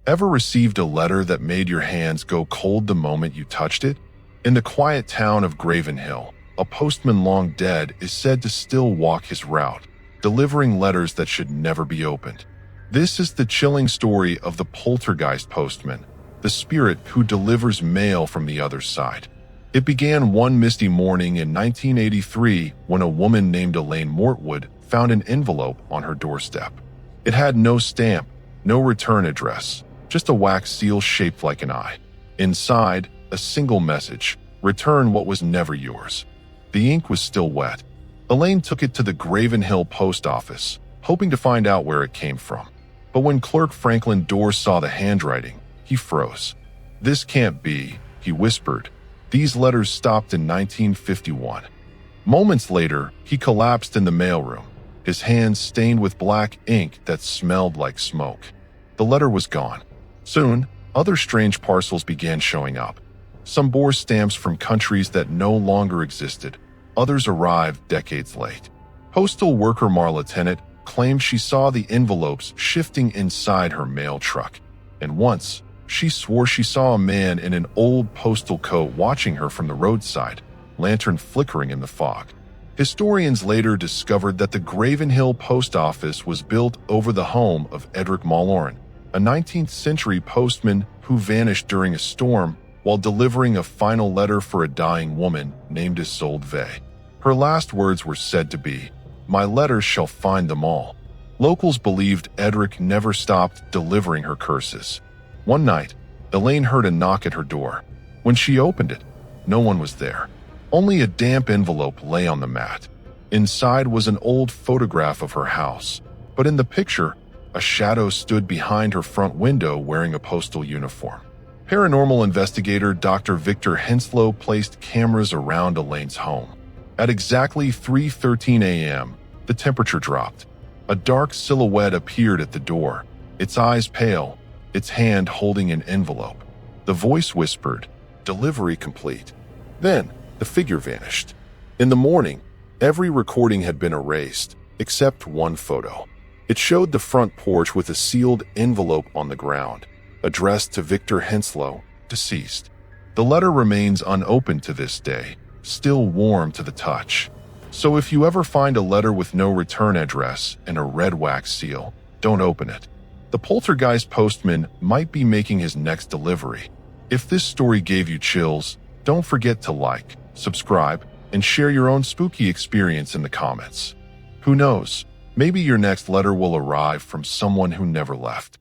Ever received a letter that made your hands go cold the moment you touched it? In the quiet town of Gravenhill, a postman long dead is said to still walk his route, delivering letters that should never be opened. This is the chilling story of the Poltergeist Postman, the spirit who delivers mail from the other side. It began one misty morning in 1983 when a woman named Elaine Mortwood found an envelope on her doorstep. It had no stamp, no return address, just a wax seal shaped like an eye. Inside, a single message: return what was never yours. The ink was still wet. Elaine took it to the Gravenhill post office, hoping to find out where it came from. But when Clerk Franklin Dorr saw the handwriting, he froze. "This can't be," he whispered. "These letters stopped in 1951. Moments later, he collapsed in the mailroom, his hands stained with black ink that smelled like smoke. The letter was gone. Soon, other strange parcels began showing up. Some bore stamps from countries that no longer existed. Others arrived decades late. Postal worker Marla Tennant claimed she saw the envelopes shifting inside her mail truck. And once, she swore she saw a man in an old postal coat watching her from the roadside, lantern flickering in the fog. Historians later discovered that the Gravenhill post office was built over the home of Edric Malloran, a 19th century postman who vanished during a storm while delivering a final letter for a dying woman named Isolde Vey. Her last words were said to be, "My letters shall find them all." Locals believed Edric never stopped delivering her curses. One night, Elaine heard a knock at her door. When she opened it, no one was there. Only a damp envelope lay on the mat. Inside was an old photograph of her house, but in the picture, a shadow stood behind her front window wearing a postal uniform. Paranormal investigator Dr. Victor Henslow placed cameras around Elaine's home. At exactly 3:13 a.m., the temperature dropped. A dark silhouette appeared at the door, its eyes pale, its hand holding an envelope. The voice whispered, "Delivery complete." Then, the figure vanished. In the morning, every recording had been erased, except one photo. It showed the front porch with a sealed envelope on the ground, addressed to Victor Henslow, deceased. The letter remains unopened to this day, still warm to the touch. So if you ever find a letter with no return address and a red wax seal, don't open it. The Poltergeist Postman might be making his next delivery. If this story gave you chills, don't forget to like, subscribe, and share your own spooky experience in the comments. Who knows, maybe your next letter will arrive from someone who never left.